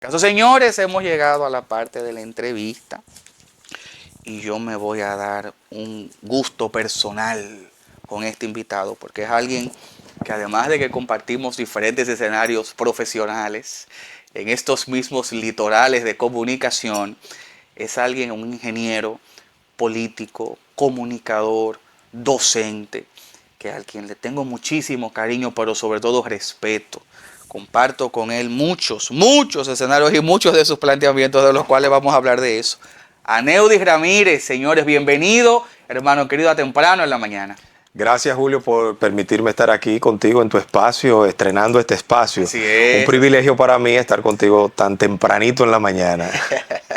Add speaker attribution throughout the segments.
Speaker 1: Caso, señores, hemos llegado a la parte de la entrevista y yo me voy a dar un gusto personal con este invitado porque es alguien que, además de que compartimos diferentes escenarios profesionales en estos mismos litorales de comunicación, es alguien, un ingeniero político, comunicador, docente, que al quien le tengo muchísimo cariño, pero sobre todo respeto. Comparto con él muchos escenarios y muchos de sus planteamientos, de los cuales vamos a hablar de eso. Aneudis Ramírez, señores, bienvenido, hermano querido, a temprano en la mañana.
Speaker 2: Gracias, Julio, por permitirme estar aquí contigo en tu espacio, estrenando este espacio.
Speaker 1: Así es.
Speaker 2: Un privilegio para mí estar contigo tan tempranito en la mañana.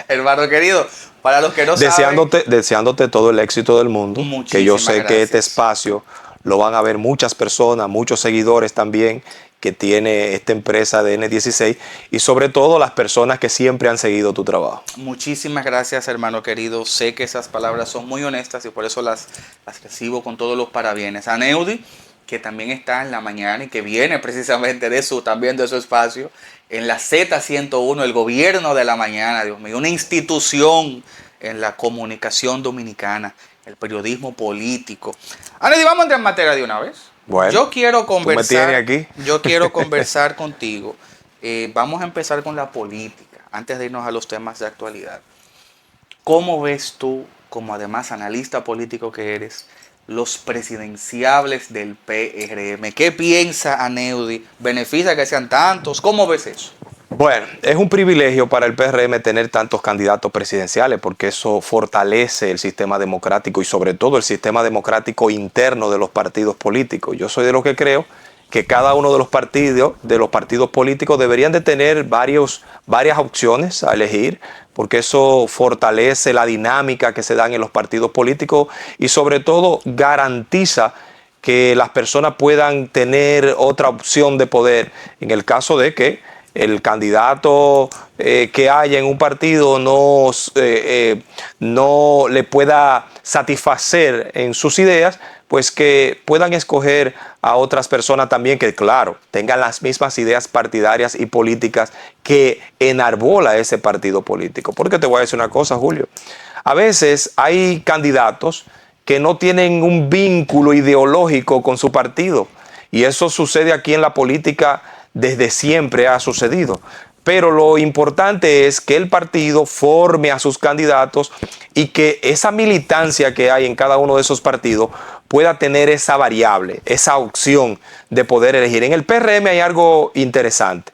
Speaker 1: Hermano querido, para los que no
Speaker 2: Deseándote todo el éxito del mundo. Que yo sé
Speaker 1: gracias.
Speaker 2: Que este espacio lo van a ver muchas personas, muchos seguidores también que tiene esta empresa de N16 y sobre todo las personas que siempre han seguido tu trabajo.
Speaker 1: Muchísimas gracias, hermano querido. Sé que esas palabras son muy honestas y por eso las recibo con todos los parabienes. Aneudi, que también está en la mañana y que viene precisamente de su espacio, en la Z101, el gobierno de la mañana, Dios mío, una institución en la comunicación dominicana, el periodismo político. Aneudi, vamos a entrar en materia de una vez.
Speaker 2: Bueno,
Speaker 1: yo quiero conversar,
Speaker 2: tú me tienes aquí.
Speaker 1: Yo quiero conversar contigo. Vamos a empezar con la política, antes de irnos a los temas de actualidad. ¿Cómo ves tú, como además analista político que eres, los presidenciables del PRM? ¿Qué piensa Aneudi? ¿Beneficia que sean tantos? ¿Cómo ves eso?
Speaker 2: Bueno, es un privilegio para el PRM tener tantos candidatos presidenciales porque eso fortalece el sistema democrático y sobre todo el sistema democrático interno de los partidos políticos. Yo soy de los que creo que cada uno de los partidos políticos deberían de tener varias opciones a elegir porque eso fortalece la dinámica que se dan en los partidos políticos y sobre todo garantiza que las personas puedan tener otra opción de poder en el caso de que el candidato que haya en un partido no le pueda satisfacer en sus ideas, pues que puedan escoger a otras personas también que, claro, tengan las mismas ideas partidarias y políticas que enarbola ese partido político. Porque te voy a decir una cosa, Julio. A veces hay candidatos que no tienen un vínculo ideológico con su partido. Y eso sucede aquí en la política desde siempre ha sucedido. Pero lo importante es que el partido forme a sus candidatos y que esa militancia que hay en cada uno de esos partidos pueda tener esa variable, esa opción de poder elegir. En el PRM hay algo interesante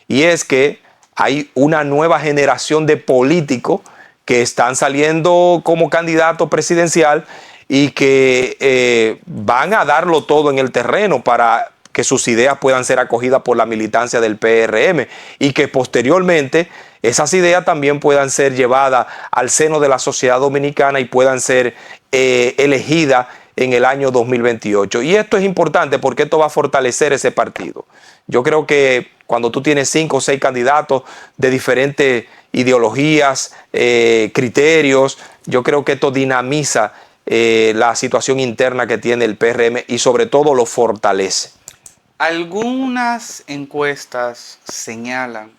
Speaker 2: y es que hay una nueva generación de políticos que están saliendo como candidato presidencial y que van a darlo todo en el terreno para que sus ideas puedan ser acogidas por la militancia del PRM y que posteriormente esas ideas también puedan ser llevadas al seno de la sociedad dominicana y puedan ser elegidas en el año 2028. Y esto es importante porque esto va a fortalecer ese partido. Yo creo que cuando tú tienes 5 o 6 candidatos de diferentes ideologías, criterios, yo creo que esto dinamiza la situación interna que tiene el PRM y sobre todo lo fortalece.
Speaker 1: Algunas encuestas señalan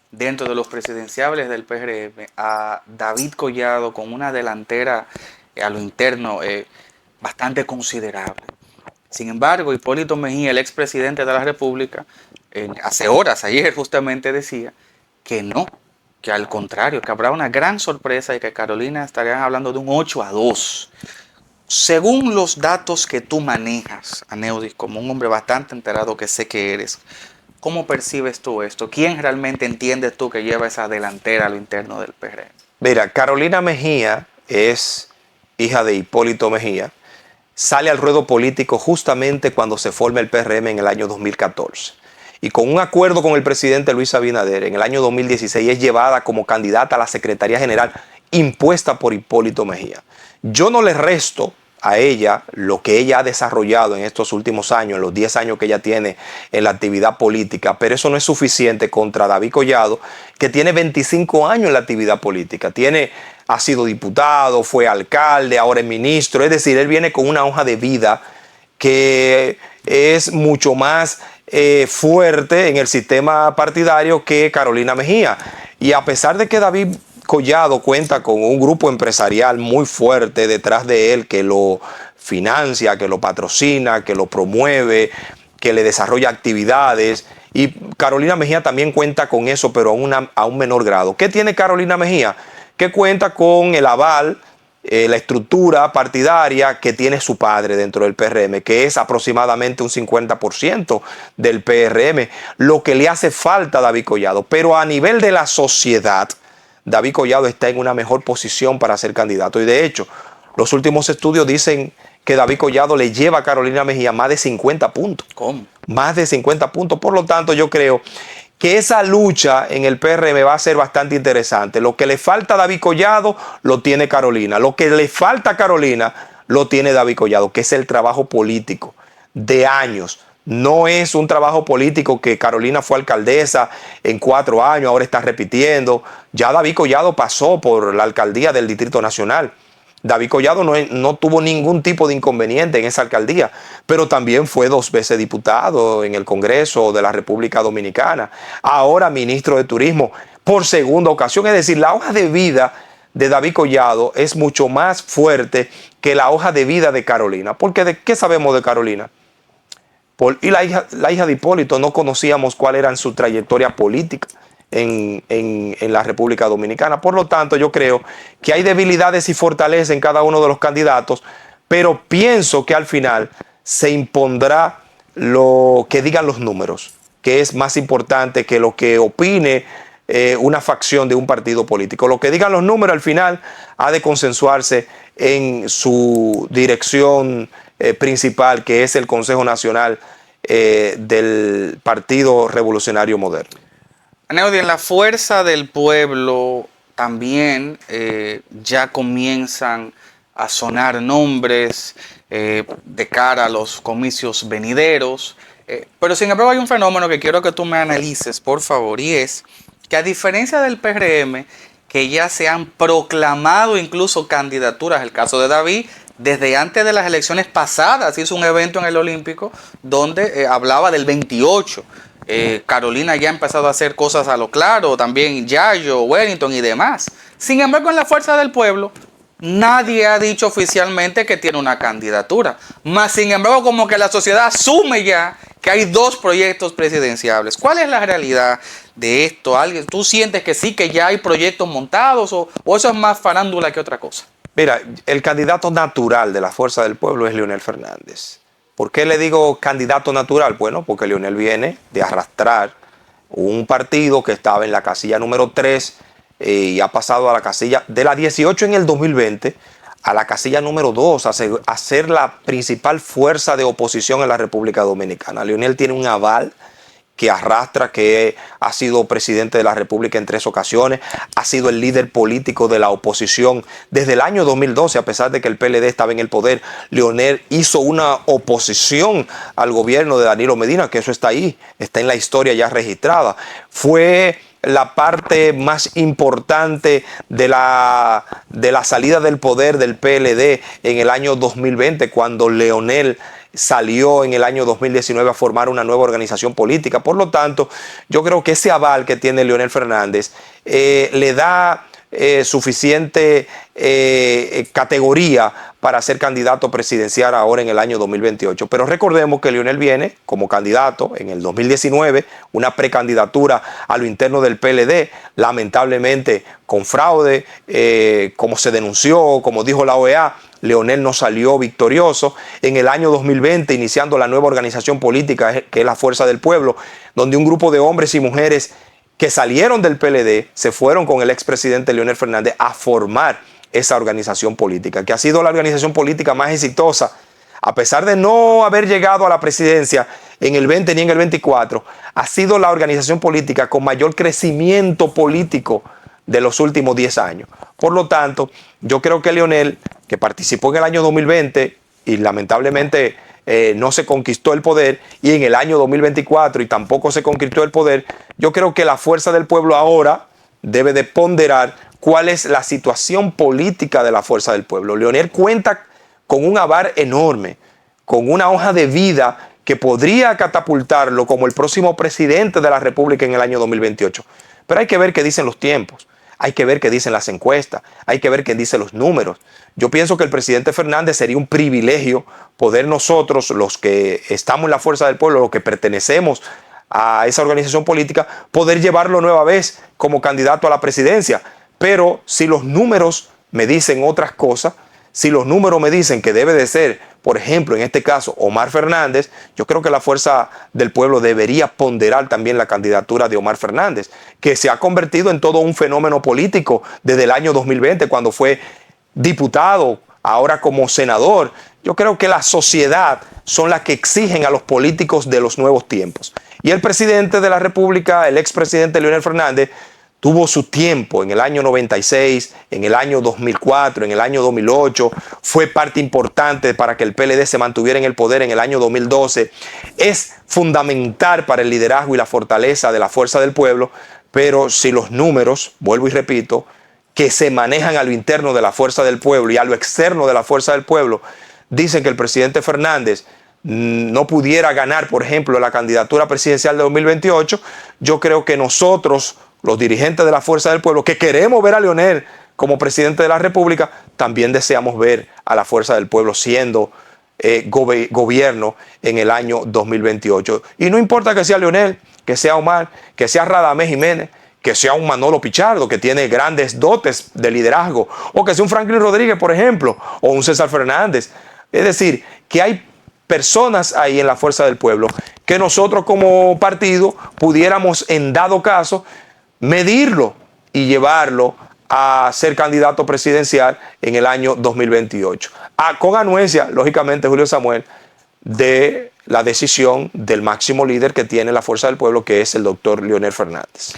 Speaker 1: dentro de los presidenciables del PRM a David Collado con una delantera a lo interno bastante considerable. Sin embargo, Hipólito Mejía, el expresidente de la República, hace horas, ayer justamente decía que no, que al contrario, que habrá una gran sorpresa y que Carolina estarían hablando de un 8-2. Según los datos que tú manejas, Aneudis, como un hombre bastante enterado que sé que eres, ¿cómo percibes tú esto? ¿Quién realmente entiendes tú que lleva esa delantera a lo interno del PRM?
Speaker 2: Mira, Carolina Mejía es hija de Hipólito Mejía, sale al ruedo político justamente cuando se forma el PRM en el año 2014. Y con un acuerdo con el presidente Luis Abinader, en el año 2016 es llevada como candidata a la Secretaría General impuesta por Hipólito Mejía. Yo no le resto a ella lo que ella ha desarrollado en estos últimos años, en los 10 años que ella tiene en la actividad política, pero eso no es suficiente contra David Collado, que tiene 25 años en la actividad política. Ha sido diputado, fue alcalde, ahora es ministro, es decir, él viene con una hoja de vida que es mucho más fuerte en el sistema partidario que Carolina Mejía. Y a pesar de que David Collado cuenta con un grupo empresarial muy fuerte detrás de él que lo financia, que lo patrocina, que lo promueve, que le desarrolla actividades, y Carolina Mejía también cuenta con eso, pero a un menor grado. ¿Qué tiene Carolina Mejía? Que cuenta con el aval, la estructura partidaria que tiene su padre dentro del PRM, que es aproximadamente un 50% del PRM, lo que le hace falta a David Collado. Pero a nivel de la sociedad, David Collado está en una mejor posición para ser candidato. Y de hecho, los últimos estudios dicen que David Collado le lleva a Carolina Mejía más de 50 puntos.
Speaker 1: ¿Cómo?
Speaker 2: Más de 50 puntos. Por lo tanto, yo creo que esa lucha en el PRM va a ser bastante interesante. Lo que le falta a David Collado lo tiene Carolina. Lo que le falta a Carolina lo tiene David Collado, que es el trabajo político de años. No es un trabajo político que Carolina fue alcaldesa en 4 años, ahora está repitiendo. Ya David Collado pasó por la alcaldía del Distrito Nacional. David Collado no tuvo ningún tipo de inconveniente en esa alcaldía, pero también fue 2 veces diputado en el Congreso de la República Dominicana. Ahora ministro de Turismo por segunda ocasión. Es decir, la hoja de vida de David Collado es mucho más fuerte que la hoja de vida de Carolina. Porque ¿de qué sabemos de Carolina? Y la hija de Hipólito, no conocíamos cuál era su trayectoria política en la República Dominicana. Por lo tanto, yo creo que hay debilidades y fortalezas en cada uno de los candidatos, pero pienso que al final se impondrá lo que digan los números, que es más importante que lo que opine una facción de un partido político. Lo que digan los números al final ha de consensuarse en su dirección principal, que es el Consejo Nacional del Partido Revolucionario Moderno.
Speaker 1: Aneudi, en la fuerza del pueblo también ya comienzan a sonar nombres de cara a los comicios venideros, pero sin embargo hay un fenómeno que quiero que tú me analices, por favor, y es que a diferencia del PRM, que ya se han proclamado incluso candidaturas, el caso de David, desde antes de las elecciones pasadas hizo un evento en el Olímpico donde hablaba del 28. Carolina ya ha empezado a hacer cosas a lo claro, también Yayo, Wellington y demás. Sin embargo, en la fuerza del pueblo, nadie ha dicho oficialmente que tiene una candidatura. Más sin embargo, como que la sociedad asume ya que hay 2 proyectos presidenciables. ¿Cuál es la realidad de esto? ¿Tú sientes que sí, que ya hay proyectos montados o eso es más farándula que otra cosa?
Speaker 2: Mira, el candidato natural de la fuerza del pueblo es Leonel Fernández. ¿Por qué le digo candidato natural? Bueno, porque Leonel viene de arrastrar un partido que estaba en la casilla número 3 y ha pasado a la casilla de la 18 en el 2020 a la casilla número 2, a ser la principal fuerza de oposición en la República Dominicana. Leonel tiene un aval que arrastra, que ha sido presidente de la República en 3 ocasiones, ha sido el líder político de la oposición desde el año 2012, a pesar de que el PLD estaba en el poder. Leonel hizo una oposición al gobierno de Danilo Medina, que eso está ahí, está en la historia ya registrada. Fue la parte más importante de la salida del poder del PLD en el año 2020, cuando Leonel salió en el año 2019 a formar una nueva organización política. Por lo tanto, yo creo que ese aval que tiene Leonel Fernández le da suficiente categoría para ser candidato presidencial ahora en el año 2028. Pero recordemos que Leonel viene como candidato en el 2019, una precandidatura a lo interno del PLD, lamentablemente con fraude, como se denunció, como dijo la OEA. Leonel no salió victorioso. En el año 2020, iniciando la nueva organización política, que es la Fuerza del Pueblo, donde un grupo de hombres y mujeres que salieron del PLD se fueron con el expresidente Leonel Fernández a formar esa organización política, que ha sido la organización política más exitosa, a pesar de no haber llegado a la presidencia en el 20 ni en el 24, ha sido la organización política con mayor crecimiento político de los últimos 10 años. Por lo tanto, yo creo que Leonel, que participó en el año 2020 y lamentablemente no se conquistó el poder, y en el año 2024 y tampoco se conquistó el poder, yo creo que la fuerza del pueblo ahora debe de ponderar cuál es la situación política de la fuerza del pueblo. Leonel cuenta con un aval enorme, con una hoja de vida que podría catapultarlo como el próximo presidente de la República en el año 2028. Pero hay que ver qué dicen los tiempos, hay que ver qué dicen las encuestas, hay que ver qué dicen los números. Yo pienso que el presidente Fernández sería un privilegio poder nosotros, los que estamos en la Fuerza del Pueblo, los que pertenecemos a esa organización política, poder llevarlo nueva vez como candidato a la presidencia. Pero si los números me dicen otras cosas, si los números me dicen que debe de ser, por ejemplo, en este caso, Omar Fernández, yo creo que la Fuerza del Pueblo debería ponderar también la candidatura de Omar Fernández, que se ha convertido en todo un fenómeno político desde el año 2020, cuando fue diputado, ahora como senador. Yo creo que la sociedad son las que exigen a los políticos de los nuevos tiempos. Y el presidente de la República, el expresidente Leonel Fernández, tuvo su tiempo en el año 96, en el año 2004, en el año 2008, fue parte importante para que el PLD se mantuviera en el poder en el año 2012. Es fundamental para el liderazgo y la fortaleza de la Fuerza del Pueblo, pero si los números, vuelvo y repito, que se manejan a lo interno de la Fuerza del Pueblo y a lo externo de la Fuerza del Pueblo, dicen que el presidente Fernández no pudiera ganar, por ejemplo, la candidatura presidencial de 2028, yo creo que nosotros, los dirigentes de la Fuerza del Pueblo, que queremos ver a Leonel como presidente de la República, también deseamos ver a la Fuerza del Pueblo siendo gobierno en el año 2028. Y no importa que sea Leonel, que sea Omar, que sea Radamés Jiménez, que sea un Manolo Pichardo, que tiene grandes dotes de liderazgo, o que sea un Franklin Rodríguez, por ejemplo, o un César Fernández. Es decir, que hay personas ahí en la Fuerza del Pueblo que nosotros como partido pudiéramos, en dado caso, medirlo y llevarlo a ser candidato presidencial en el año 2028. Con anuencia, lógicamente, Julio Samuel, de la decisión del máximo líder que tiene la Fuerza del Pueblo, que es el doctor Leonel Fernández.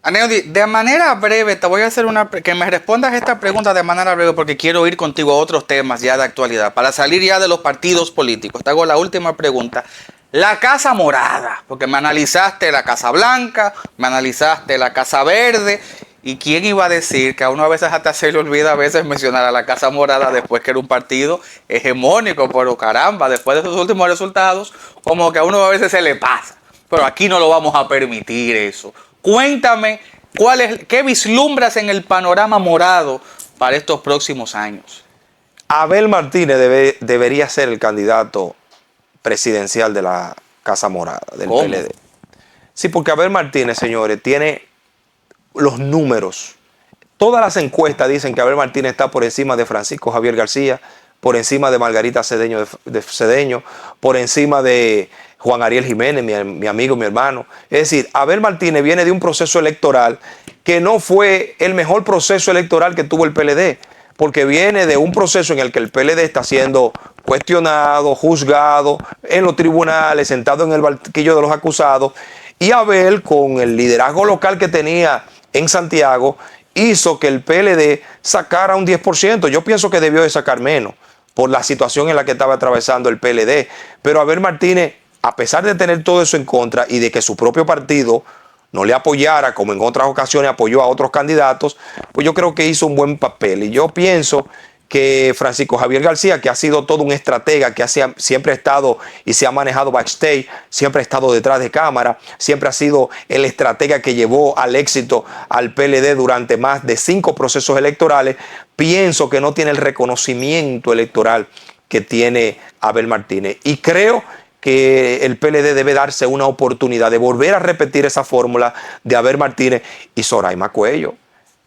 Speaker 1: Aneudi, de manera breve, te voy a hacer que me respondas esta pregunta de manera breve porque quiero ir contigo a otros temas ya de actualidad, para salir ya de los partidos políticos. Te hago la última pregunta. La Casa Morada, porque me analizaste la Casa Blanca, me analizaste la Casa Verde, y quién iba a decir que a uno a veces hasta se le olvida a veces mencionar a la Casa Morada después que era un partido hegemónico, pero caramba, después de sus últimos resultados, como que a uno a veces se le pasa. Pero aquí no lo vamos a permitir eso. Cuéntame, ¿qué vislumbras en el panorama morado para estos próximos años?
Speaker 2: Abel Martínez debería ser el candidato presidencial de la Casa Morada, del
Speaker 1: ¿Cómo?
Speaker 2: PLD. Sí, porque Abel Martínez, señores, tiene los números. Todas las encuestas dicen que Abel Martínez está por encima de Francisco Javier García, por encima de Margarita Cedeño, por encima de Juan Ariel Jiménez, mi amigo, mi hermano. Es decir, Abel Martínez viene de un proceso electoral que no fue el mejor proceso electoral que tuvo el PLD, porque viene de un proceso en el que el PLD está siendo cuestionado, juzgado en los tribunales, sentado en el banquillo de los acusados, y Abel, con el liderazgo local que tenía en Santiago, hizo que el PLD sacara un 10%. Yo pienso que debió de sacar menos por la situación en la que estaba atravesando el PLD. Pero Abel Martínez, a pesar de tener todo eso en contra y de que su propio partido no le apoyara, como en otras ocasiones apoyó a otros candidatos, pues yo creo que hizo un buen papel. Y yo pienso que Francisco Javier García, que ha sido todo un estratega, que siempre ha estado y se ha manejado backstage, siempre ha estado detrás de cámara, siempre ha sido el estratega que llevó al éxito al PLD durante más de 5 procesos electorales, pienso que no tiene el reconocimiento electoral que tiene Abel Martínez. Y creo que el PLD debe darse una oportunidad de volver a repetir esa fórmula de Abel Martínez y Soraima Cuello,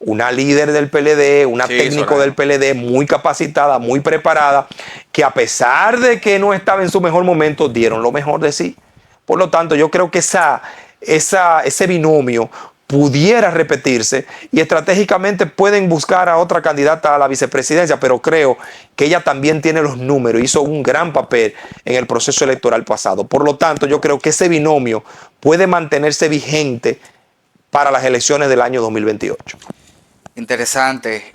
Speaker 2: una líder del PLD, una técnico del PLD muy capacitada, muy preparada, que a pesar de que no estaba en su mejor momento, dieron lo mejor de sí. Por lo tanto, yo creo que ese binomio pudiera repetirse y estratégicamente pueden buscar a otra candidata a la vicepresidencia, pero creo que ella también tiene los números, hizo un gran papel en el proceso electoral pasado. Por lo tanto, yo creo que ese binomio puede mantenerse vigente para las elecciones del año 2028.
Speaker 1: Interesante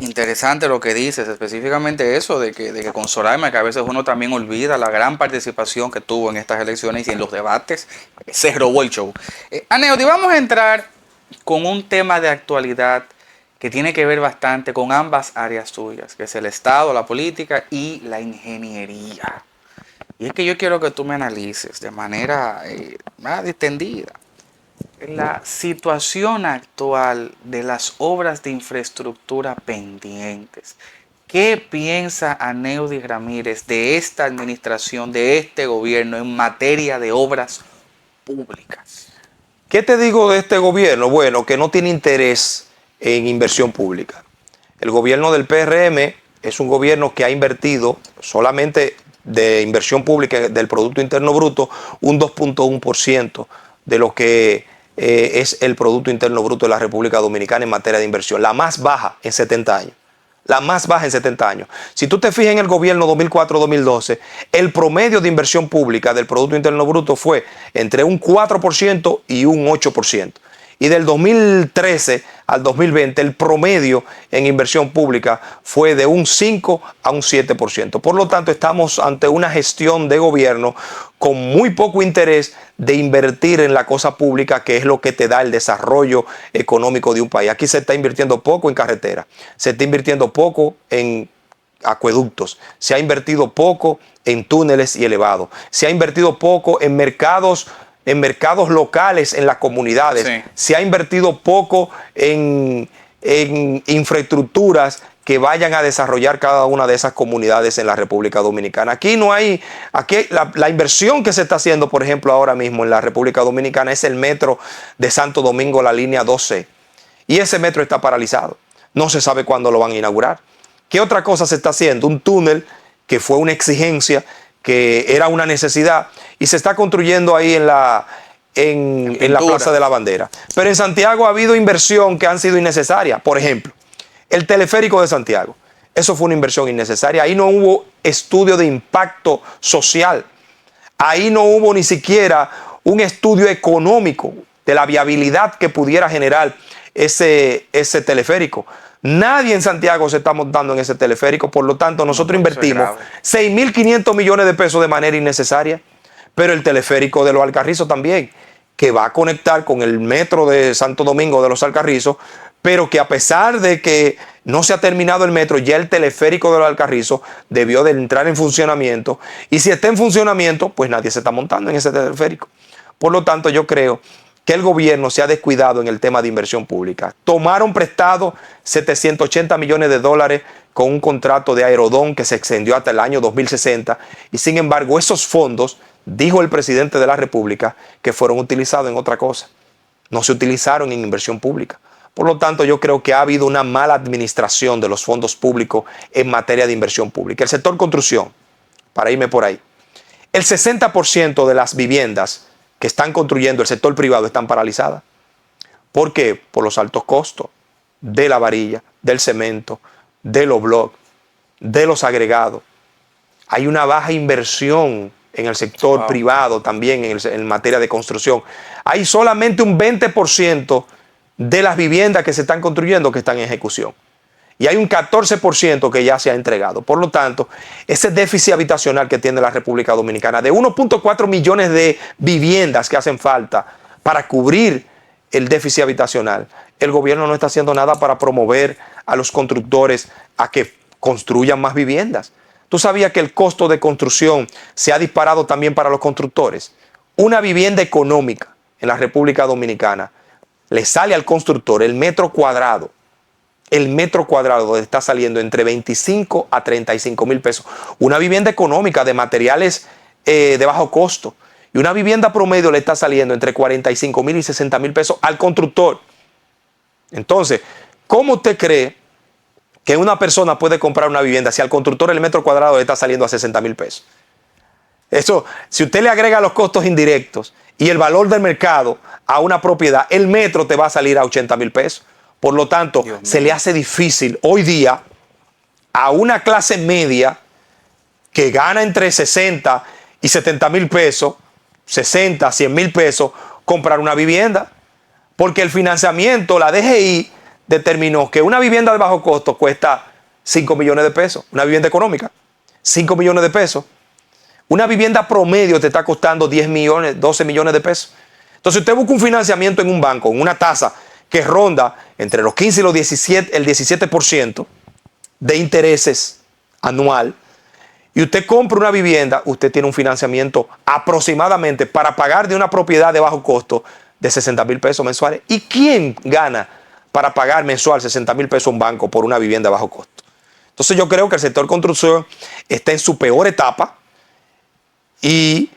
Speaker 1: lo que dices, específicamente eso de que con Soraima, que a veces uno también olvida la gran participación que tuvo en estas elecciones y en los debates, se robó el show. Aneudi, vamos a entrar con un tema de actualidad que tiene que ver bastante con ambas áreas tuyas, que es el Estado, la política y la ingeniería. Y es que yo quiero que tú me analices de manera más distendida la situación actual de las obras de infraestructura pendientes. ¿Qué piensa Aneudi Ramírez de esta administración, de este gobierno en materia de obras públicas?
Speaker 2: ¿Qué te digo de este gobierno? Bueno, que no tiene interés en inversión pública. El gobierno del PRM es un gobierno que ha invertido solamente de inversión pública del Producto Interno Bruto un 2.1% de lo que es el Producto Interno Bruto de la República Dominicana en materia de inversión, la más baja en 70 años. La más baja en 70 años. Si tú te fijas en el gobierno 2004-2012, el promedio de inversión pública del Producto Interno Bruto fue entre un 4% y un 8%. Y del 2013 al 2020 el promedio en inversión pública fue de un 5 a un 7%. Por lo tanto, estamos ante una gestión de gobierno con muy poco interés de invertir en la cosa pública, que es lo que te da el desarrollo económico de un país. Aquí se está invirtiendo poco en carretera, se está invirtiendo poco en acueductos, se ha invertido poco en túneles y elevados, se ha invertido poco en mercados locales en las comunidades, sí. Se ha invertido poco en infraestructuras que vayan a desarrollar cada una de esas comunidades en la República Dominicana. Aquí no hay, la inversión que se está haciendo, por ejemplo, ahora mismo en la República Dominicana es el metro de Santo Domingo, la línea 12. Y ese metro está paralizado. No se sabe cuándo lo van a inaugurar. ¿Qué otra cosa se está haciendo? Un túnel que fue una exigencia, que era una necesidad, y se está construyendo ahí en la Plaza de la Bandera. Pero en Santiago ha habido inversión que han sido innecesarias. Por ejemplo, el teleférico de Santiago. Eso fue una inversión innecesaria. Ahí no hubo estudio de impacto social. Ahí no hubo ni siquiera un estudio económico de la viabilidad que pudiera generar ese teleférico. Nadie en Santiago se está montando en ese teleférico, por lo tanto nosotros invertimos 6.500 millones de pesos de manera innecesaria, pero el teleférico de los Alcarrizos también, que va a conectar con el metro de Santo Domingo de los Alcarrizos, pero que a pesar de que no se ha terminado el metro, ya el teleférico de los Alcarrizos debió de entrar en funcionamiento, y si está en funcionamiento, pues nadie se está montando en ese teleférico. Por lo tanto, yo creo que el gobierno se ha descuidado en el tema de inversión pública. Tomaron prestado 780 millones de dólares con un contrato de Aerodón que se extendió hasta el año 2060 y sin embargo esos fondos, dijo el presidente de la República, que fueron utilizados en otra cosa. No se utilizaron en inversión pública. Por lo tanto, yo creo que ha habido una mala administración de los fondos públicos en materia de inversión pública. El sector construcción, para irme por ahí, el 60% de las viviendas que están construyendo el sector privado están paralizadas. ¿Por qué? Por los altos costos de la varilla, del cemento, de los bloques, de los agregados. Hay una baja inversión en el sector privado también en materia de construcción. Hay solamente un 20% de las viviendas que se están construyendo que están en ejecución. Y hay un 14% que ya se ha entregado. Por lo tanto, ese déficit habitacional que tiene la República Dominicana de 1.4 millones de viviendas que hacen falta para cubrir el déficit habitacional, el gobierno no está haciendo nada para promover a los constructores a que construyan más viviendas. ¿Tú sabías que el costo de construcción se ha disparado también para los constructores? Una vivienda económica en la República Dominicana le sale al constructor el metro cuadrado está saliendo entre 25 a 35 mil pesos. Una vivienda económica de materiales de bajo costo. Y una vivienda promedio le está saliendo entre 45 mil y 60 mil pesos al constructor. Entonces, ¿cómo usted cree que una persona puede comprar una vivienda si al constructor el metro cuadrado le está saliendo a 60 mil pesos? Eso, si usted le agrega los costos indirectos y el valor del mercado a una propiedad, el metro te va a salir a 80 mil pesos. Por lo tanto, se le hace difícil hoy día a una clase media que gana entre 60 y 70 mil pesos, 60, 100 mil pesos, comprar una vivienda. Porque el financiamiento, la DGI, determinó que una vivienda de bajo costo cuesta 5 millones de pesos. Una vivienda económica, 5 millones de pesos. Una vivienda promedio te está costando 10 millones, 12 millones de pesos. Entonces, usted busca un financiamiento en un banco, en una tasa que ronda entre los 15 y los 17, el 17% de intereses anual. y usted compra una vivienda, usted tiene un financiamiento aproximadamente para pagar de una propiedad de bajo costo de 60,000 pesos mensuales. ¿Y quién gana para pagar mensual 60,000 pesos a un banco por una vivienda de bajo costo? Entonces yo creo que el sector construcción está en su peor etapa y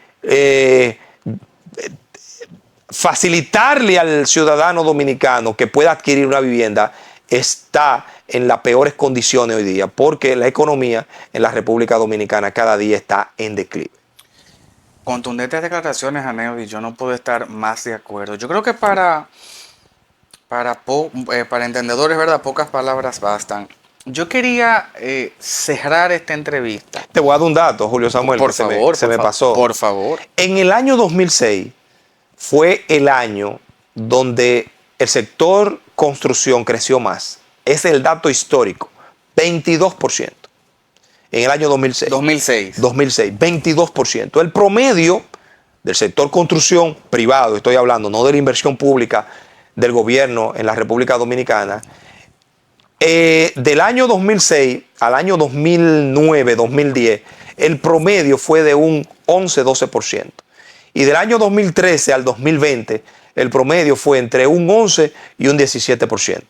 Speaker 2: facilitarle al ciudadano dominicano que pueda adquirir una vivienda está en las peores condiciones hoy día, porque la economía en la República Dominicana cada día está en declive.
Speaker 1: Contundentes declaraciones, Aneudi, yo no puedo estar más de acuerdo. Yo creo que para entendedores, ¿verdad? Pocas palabras bastan. Yo quería cerrar esta entrevista.
Speaker 2: Te voy a dar un dato, Julio Samuel,
Speaker 1: Por
Speaker 2: que
Speaker 1: favor,
Speaker 2: se me pasó.
Speaker 1: Por favor.
Speaker 2: En el año 2006 fue el año donde el sector construcción creció más. Es el dato histórico, 22%. En el año 2006. 2006, 22%. El promedio del sector construcción privado, estoy hablando, no de la inversión pública del gobierno en la República Dominicana, del año 2006 al año 2009, 2010, el promedio fue de un 11-12%. Y del año 2013 al 2020, el promedio fue entre un 11 y un 17%.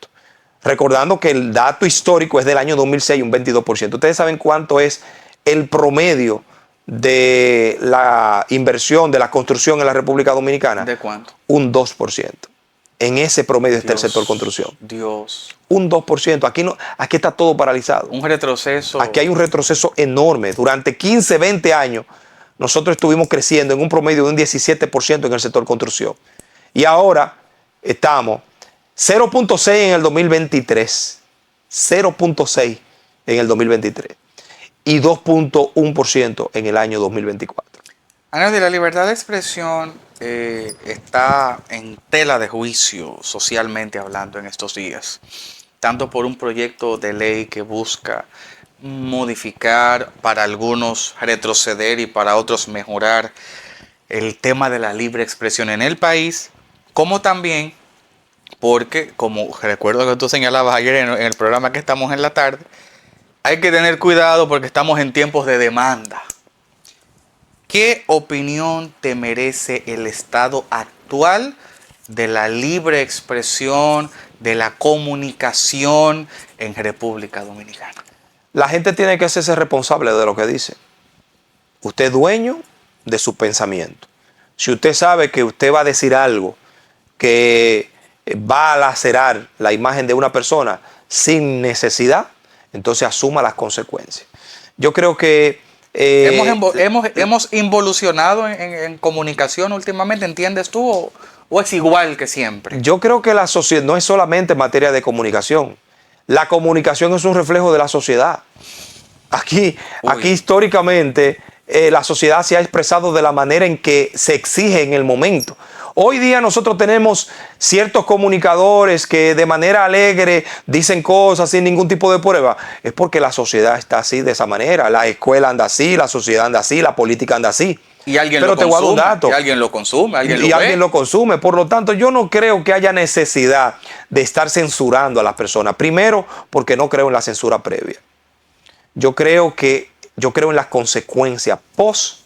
Speaker 2: Recordando que el dato histórico es del año 2006, un 22%. ¿Ustedes saben cuánto es el promedio de la inversión, de la construcción en la República Dominicana?
Speaker 1: ¿De cuánto?
Speaker 2: Un 2%. En ese promedio está el sector construcción. Un 2%. Aquí está todo paralizado.
Speaker 1: Un retroceso.
Speaker 2: Aquí hay un retroceso enorme. Durante 15, 20 años, nosotros estuvimos creciendo en un promedio de un 17% en el sector construcción. Y ahora estamos 0.6 en el 2023, 0.6 en el 2023 y 2.1% en el año 2024.
Speaker 1: Aneudi, la libertad de expresión está en tela de juicio socialmente hablando en estos días, tanto por un proyecto de ley que busca modificar, para algunos retroceder y para otros mejorar el tema de la libre expresión en el país, como también porque, como recuerdo que tú señalabas ayer en el programa que estamos en la tarde, hay que tener cuidado porque estamos en tiempos de demanda. ¿Qué opinión te merece el estado actual de la libre expresión, de la comunicación en República Dominicana?
Speaker 2: La gente tiene que hacerse responsable de lo que dice. Usted es dueño de su pensamiento. Si usted sabe que usted va a decir algo que va a lacerar la imagen de una persona sin necesidad, entonces asuma las consecuencias. Yo creo que
Speaker 1: hemos involucionado en comunicación últimamente, ¿entiendes tú? ¿O es igual que siempre?
Speaker 2: Yo creo que la sociedad no es solamente materia de comunicación. La comunicación es un reflejo de la sociedad. Aquí históricamente la sociedad se ha expresado de la manera en que se exige en el momento. Hoy día nosotros tenemos ciertos comunicadores que de manera alegre dicen cosas sin ningún tipo de prueba. Es porque la sociedad está así, de esa manera. La escuela anda así, la sociedad anda así, la política anda así.
Speaker 1: Y alguien
Speaker 2: Pero
Speaker 1: lo consume,
Speaker 2: te voy a dar un dato.
Speaker 1: y alguien lo consume,
Speaker 2: alguien lo consume. Por lo tanto, yo no creo que haya necesidad de estar censurando a las personas. Primero, porque no creo en la censura previa. Yo creo en las consecuencias post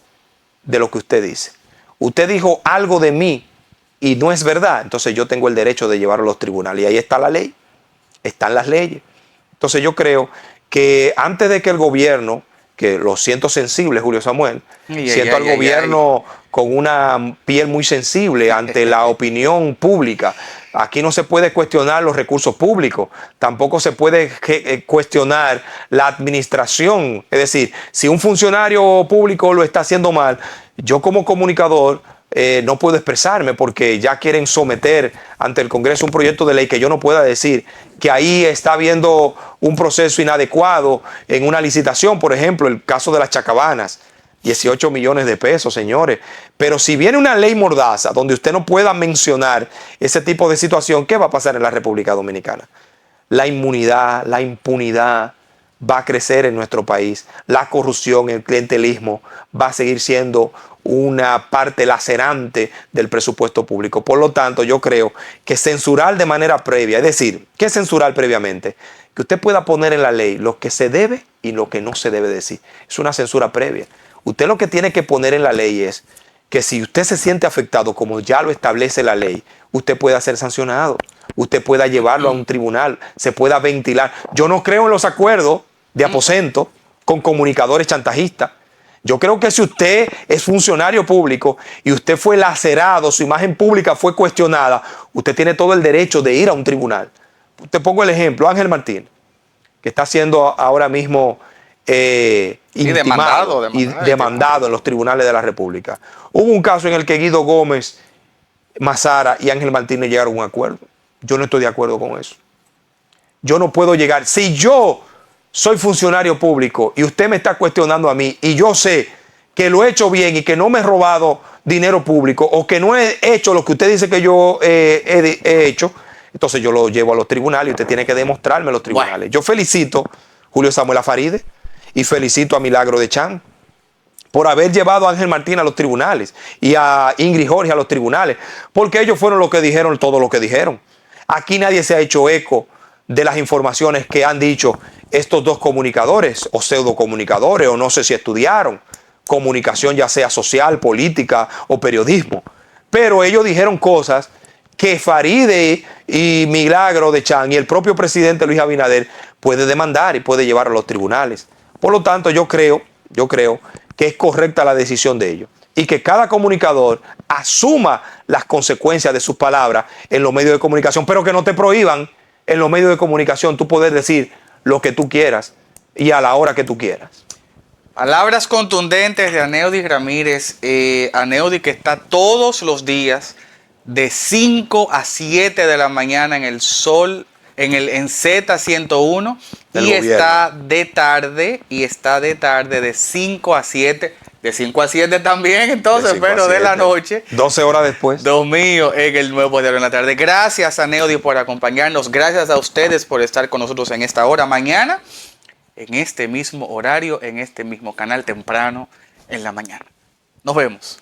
Speaker 2: de lo que usted dice. Usted dijo algo de mí y no es verdad, entonces yo tengo el derecho de llevarlo a los tribunales. Y ahí está la ley, están las leyes. Entonces yo creo que antes de que el gobierno, que lo siento sensible, Julio Samuel, siento al gobierno con una piel muy sensible ante la opinión pública. Aquí no se puede cuestionar los recursos públicos, tampoco se puede cuestionar la administración. Es decir, si un funcionario público lo está haciendo mal, yo como comunicador no puedo expresarme porque ya quieren someter ante el Congreso un proyecto de ley que yo no pueda decir que ahí está habiendo un proceso inadecuado en una licitación. Por ejemplo, el caso de las Chacabanas, 18 millones de pesos, señores. Pero si viene una ley mordaza donde usted no pueda mencionar ese tipo de situación, ¿qué va a pasar en la República Dominicana? La inmunidad, la impunidad va a crecer en nuestro país. La corrupción, el clientelismo va a seguir siendo una parte lacerante del presupuesto público. Por lo tanto, yo creo que censurar de manera previa, es decir, ¿qué es censurar previamente? Que usted pueda poner en la ley lo que se debe y lo que no se debe decir. Es una censura previa. Usted lo que tiene que poner en la ley es que si usted se siente afectado, como ya lo establece la ley, usted pueda ser sancionado, usted pueda llevarlo a un tribunal, se pueda ventilar. Yo no creo en los acuerdos de aposento con comunicadores chantajistas. Yo creo que si usted es funcionario público y usted fue lacerado, su imagen pública fue cuestionada, usted tiene todo el derecho de ir a un tribunal. Te pongo el ejemplo, Ángel Martín, que está siendo ahora mismo intimado y demandado en los tribunales de la República. Hubo un caso en el que Guido Gómez, Mazara y Ángel Martínez llegaron a un acuerdo. Yo no estoy de acuerdo con eso. Yo no puedo llegar. Si yo soy funcionario público y usted me está cuestionando a mí y yo sé que lo he hecho bien y que no me he robado dinero público o que no he hecho lo que usted dice que yo he hecho, entonces yo lo llevo a los tribunales y usted tiene que demostrarme a los tribunales. Bueno. Yo felicito a Julio Samuel Afaride y felicito a Milagro de Chan por haber llevado a Ángel Martín a los tribunales y a Ingrid Jorge a los tribunales, porque ellos fueron los que dijeron todo lo que dijeron. Aquí nadie se ha hecho eco de las informaciones que han dicho estos dos comunicadores o pseudocomunicadores, o no sé si estudiaron comunicación ya sea social, política o periodismo. Pero ellos dijeron cosas que Faride y Milagro de Chan y el propio presidente Luis Abinader puede demandar y puede llevar a los tribunales. Por lo tanto, yo creo que es correcta la decisión de ellos y que cada comunicador asuma las consecuencias de sus palabras en los medios de comunicación, pero que no te prohíban en los medios de comunicación tú poder decir lo que tú quieras y a la hora que tú quieras.
Speaker 1: Palabras contundentes de Aneudi Ramírez. Aneudi que está todos los días de 5 a 7 de la mañana en el Sol, en Z101 y está de tarde de 5 a 7. De 5 a 7 también, entonces, pero de la noche.
Speaker 2: 12 horas después.
Speaker 1: Dios mío, en el nuevo diario en la tarde. Gracias a Aneudi por acompañarnos. Gracias a ustedes por estar con nosotros en esta hora. Mañana, en este mismo horario, en este mismo canal, temprano en la mañana. Nos vemos.